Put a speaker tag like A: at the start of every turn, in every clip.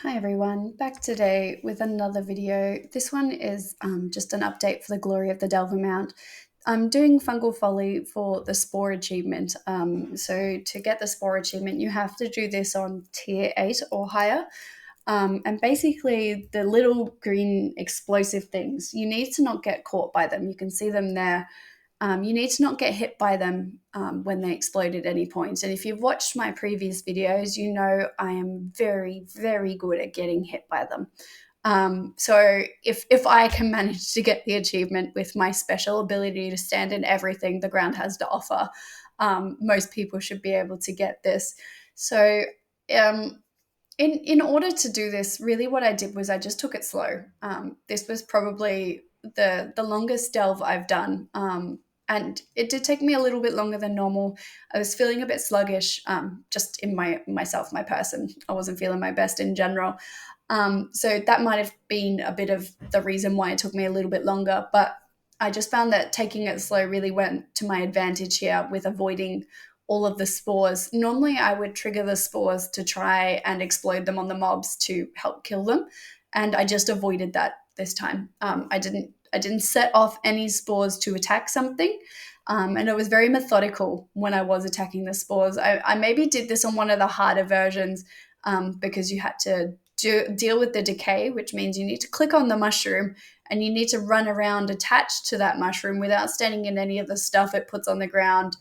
A: Hi everyone, back today with another video. This one is just an update for the Glory of the Delver Mount. I'm doing fungal folly for the Spore Achievement. So to get the Spore Achievement, you have to do this on tier 8 or higher. And basically the little green explosive things, you need to not get caught by them. You can see them there. You need to not get hit by them when they explode at any point. And if you've watched my previous videos, you know I am very, very good at getting hit by them. So if I can manage to get the achievement with my special ability to stand in everything the ground has to offer, most people should be able to get this. So um, in order to do this, really what I did was I just took it slow. This was probably the longest delve I've done. And it did take me a little bit longer than normal. I was feeling a bit sluggish, just in my person. I wasn't feeling my best in general. So that might have been a bit of the reason why it took me a little bit longer. But I just found that taking it slow really went to my advantage here with avoiding all of the spores. Normally, I would trigger the spores to try and explode them on the mobs to help kill them, and I just avoided that this time. I didn't set off any spores to attack something. And I was very methodical when I was attacking the spores. I maybe did this on one of the harder versions because you had to deal with the decay, which means you need to click on the mushroom and you need to run around attached to that mushroom without standing in any of the stuff it puts on the ground,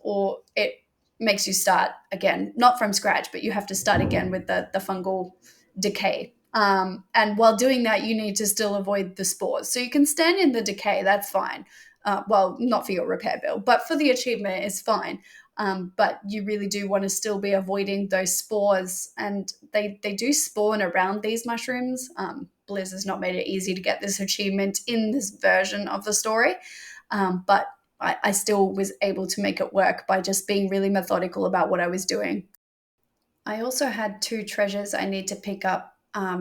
A: or it makes you start again, not from scratch, but you have to start again with the fungal decay. And while doing that, you need to still avoid the spores. So you can stand in the decay, that's fine. Well, not for your repair build, but for the achievement, it's fine. But you really do want to still be avoiding those spores, and they do spawn around these mushrooms. Blizz has not made it easy to get this achievement in this version of the story, but I still was able to make it work by just being really methodical about what I was doing. I also had two treasures I need to pick up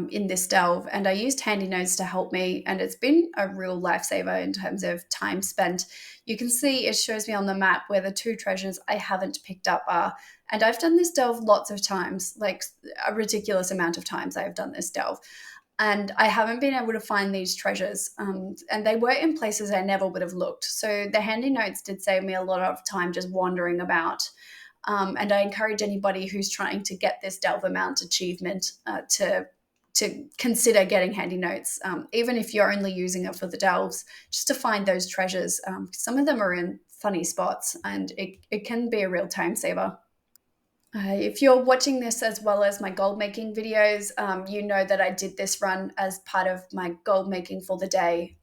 A: in this delve, and I used handy notes to help me, and it's been a real lifesaver in terms of time spent. You can see it shows me on the map where the two treasures I haven't picked up are, and I've done this delve lots of times, like a ridiculous amount of times I have done this delve. And I haven't been able to find these treasures, and they were in places I never would have looked. So the handy notes did save me a lot of time just wandering about. And I encourage anybody who's trying to get this Delver Mount achievement to consider getting handy notes, even if you're only using it for the delves, just to find those treasures. Some of them are in funny spots, and it can be a real time saver. If you're watching this as well as my gold making videos, you know that I did this run as part of my gold making for the day,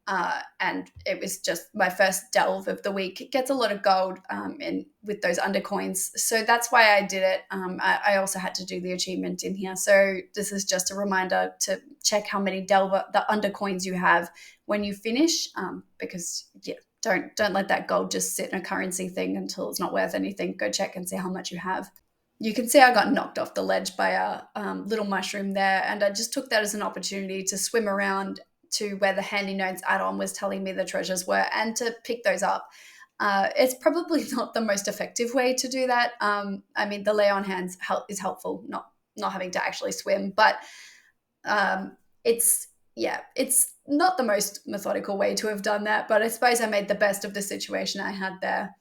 A: and it was just my first delve of the week. It gets a lot of gold in with those undercoins, so that's why I did it. I also had to do the achievement in here, so this is just a reminder to check how many the undercoins you have when you finish, because yeah, don't let that gold just sit in a currency thing until it's not worth anything. Go check and see how much you have. You can see I got knocked off the ledge by a little mushroom there, and I just took that as an opportunity to swim around to where the handy notes add-on was telling me the treasures were and to pick those up. It's probably not the most effective way to do that. I mean, the lay on hands is helpful, not having to actually swim, but it's yeah, it's not the most methodical way to have done that. But I suppose I made the best of the situation I had there.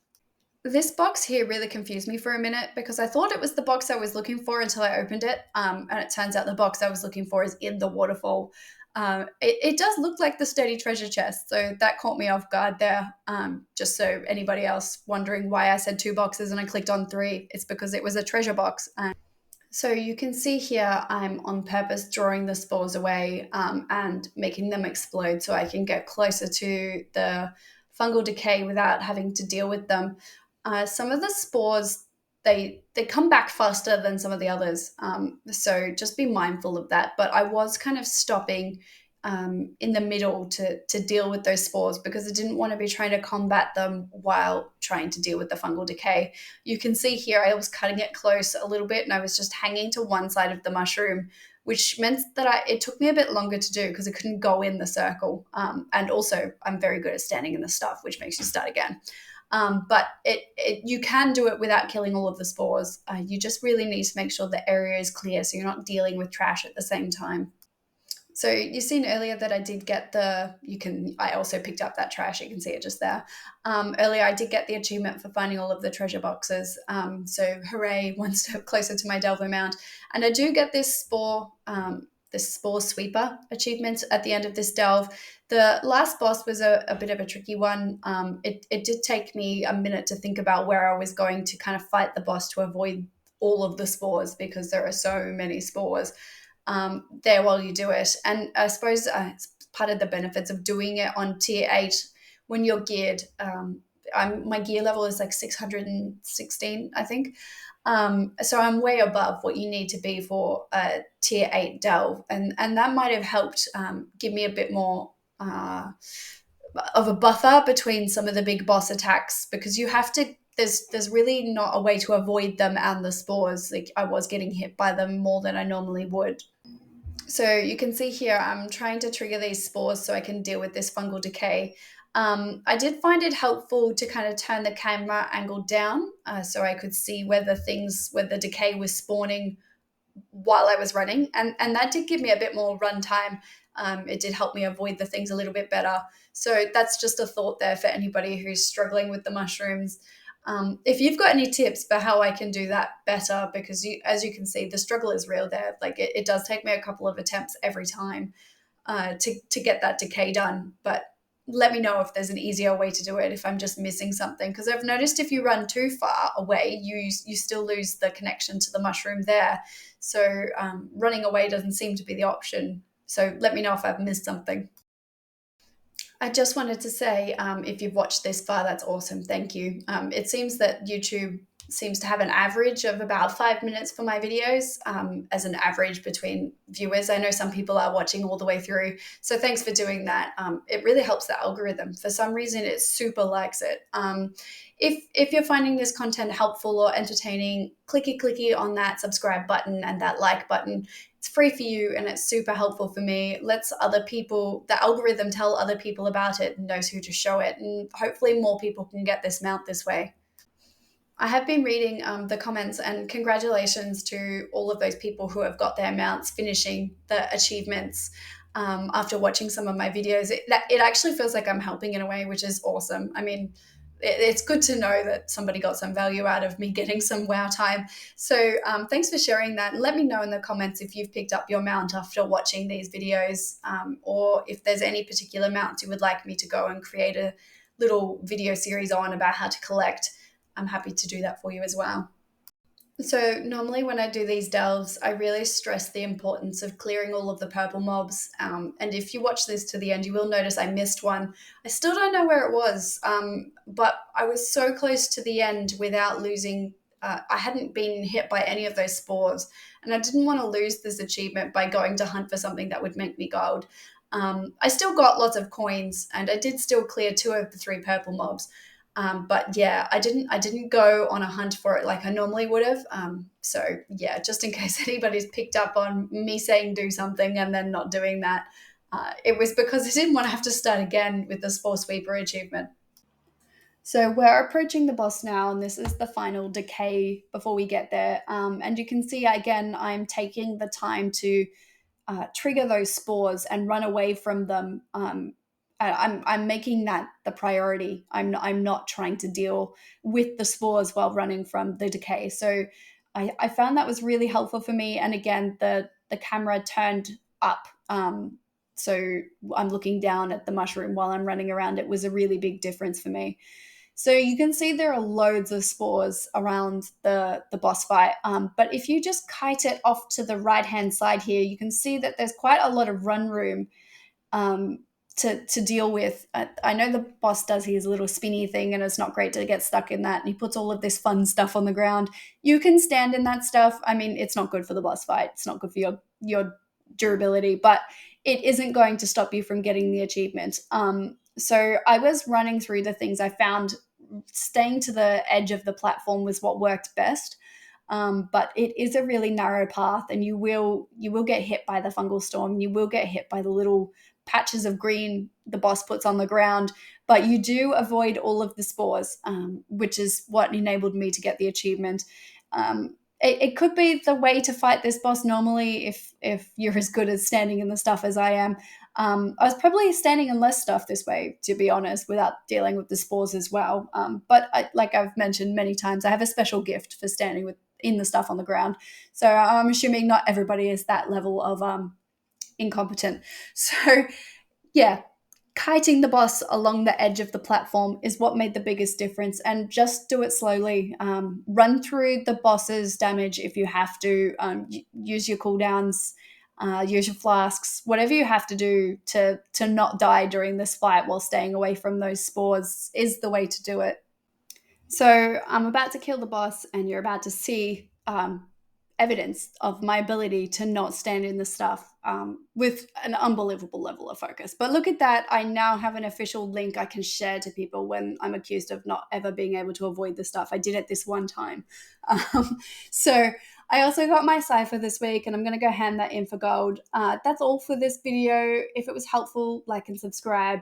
A: This box here really confused me for a minute because I thought it was the box I was looking for until I opened it. And it turns out the box I was looking for is in the waterfall. It does look like the sturdy treasure chest, so that caught me off guard there. Just so anybody else wondering why I said two boxes and I clicked on three, it's because it was a treasure box. So you can see here I'm on purpose drawing the spores away and making them explode so I can get closer to the fungal decay without having to deal with them. Some of the spores, they come back faster than some of the others, so just be mindful of that. But I was kind of stopping in the middle to deal with those spores because I didn't want to be trying to combat them while trying to deal with the fungal decay. You can see here I was cutting it close a little bit and I was just hanging to one side of the mushroom, which meant that it took me a bit longer to do because I couldn't go in the circle. And also I'm very good at standing in the stuff, which makes you start again. But you can do it without killing all of the spores. You just really need to make sure the area is clear so you're not dealing with trash at the same time. So you've seen earlier that I did get I also picked up that trash. You can see it just there. Earlier, I did get the achievement for finding all of the treasure boxes. So hooray, one step closer to my Delvo Mount. And I do get this Sporesweeper achievement at the end of this delve. The last boss was a bit of a tricky one. It did take me a minute to think about where I was going to kind of fight the boss to avoid all of the spores because there are so many spores there while you do it. And I suppose it's part of the benefits of doing it on tier 8 when you're geared. My gear level is like 616, I think. So I'm way above what you need to be for a tier 8 delve. And that might have helped give me a bit more of a buffer between some of the big boss attacks because you have to there's really not a way to avoid them and the spores. Like I was getting hit by them more than I normally would. So you can see here, I'm trying to trigger these spores so I can deal with this fungal decay. I did find it helpful to kind of turn the camera angle down so I could see where the decay was spawning while I was running. And that did give me a bit more run time. It did help me avoid the things a little bit better. So that's just a thought there for anybody who's struggling with the mushrooms. If you've got any tips for how I can do that better, because as you can see, the struggle is real there. Like it does take me a couple of attempts every time to get that decay done. But let me know if there's an easier way to do it if I'm just missing something. Because I've noticed if you run too far away, you still lose the connection to the mushroom there. So running away doesn't seem to be the option. So let me know if I've missed something. I just wanted to say, if you've watched this far, that's awesome. Thank you. It seems that YouTube seems to have an average of about 5 minutes for my videos as an average between viewers. I know some people are watching all the way through. So thanks for doing that. It really helps the algorithm. For some reason, it super likes it. If you're finding this content helpful or entertaining, clicky on that subscribe button and that like button. It's free for you and it's super helpful for me. Lets other people, the algorithm tell other people about it and knows who to show it. And hopefully more people can get this mount this way. I have been reading the comments and congratulations to all of those people who have got their mounts finishing the achievements after watching some of my videos. It actually feels like I'm helping in a way, which is awesome. I mean, it's good to know that somebody got some value out of me getting some wow time. So thanks for sharing that. Let me know in the comments if you've picked up your mount after watching these videos or if there's any particular mounts you would like me to go and create a little video series on about how to collect. I'm happy to do that for you as well. So normally when I do these delves, I really stress the importance of clearing all of the purple mobs. And if you watch this to the end, you will notice I missed one. I still don't know where it was, but I was so close to the end without losing. I hadn't been hit by any of those spores, and I didn't want to lose this achievement by going to hunt for something that would make me gold. I still got lots of coins, and I did still clear 2 of the 3 purple mobs. But yeah, I didn't go on a hunt for it like I normally would have. So yeah, just in case anybody's picked up on me saying do something and then not doing that, it was because I didn't want to have to start again with the Sporesweeper achievement. So we're approaching the boss now, and this is the final decay before we get there. And you can see again, I'm taking the time to trigger those spores and run away from them. I'm making that the priority. I'm not trying to deal with the spores while running from the decay. So I found that was really helpful for me. And again, the camera turned up. So I'm looking down at the mushroom while I'm running around. It was a really big difference for me. So you can see there are loads of spores around the boss fight. But if you just kite it off to the right-hand side here, you can see that there's quite a lot of run room to deal with. I know the boss does his little spinny thing and it's not great to get stuck in that. And he puts all of this fun stuff on the ground. You can stand in that stuff. I mean, it's not good for the boss fight. It's not good for your durability, but it isn't going to stop you from getting the achievement. So I was running through the things I found. Staying to the edge of the platform was what worked best. but it is a really narrow path, and you will get hit by the fungal storm. You will get hit by the little patches of green the boss puts on the ground, but you do avoid all of the spores, which is what enabled me to get the achievement. It could be the way to fight this boss normally if you're as good at standing in the stuff as I am. I was probably standing in less stuff this way, to be honest, without dealing with the spores as well. But like I've mentioned many times, I have a special gift for standing in the stuff on the ground. So I'm assuming not everybody is that level of incompetent. So yeah, kiting the boss along the edge of the platform is what made the biggest difference. And just do it slowly. Run through the boss's damage if you have to. Use your cooldowns. Use your flasks, whatever you have to do to not die during this fight while staying away from those spores is the way to do it. So I'm about to kill the boss, and you're about to see evidence of my ability to not stand in the stuff with an unbelievable level of focus. But look at that. I now have an official link I can share to people when I'm accused of not ever being able to avoid the stuff. I did it this one time. So I also got my cipher this week, and I'm going to go hand that in for gold. That's all for this video. If it was helpful, like and subscribe.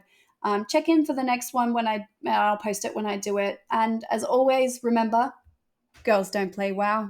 A: Check in for the next one when I'll post it when I do it. And as always, remember, girls don't play WoW.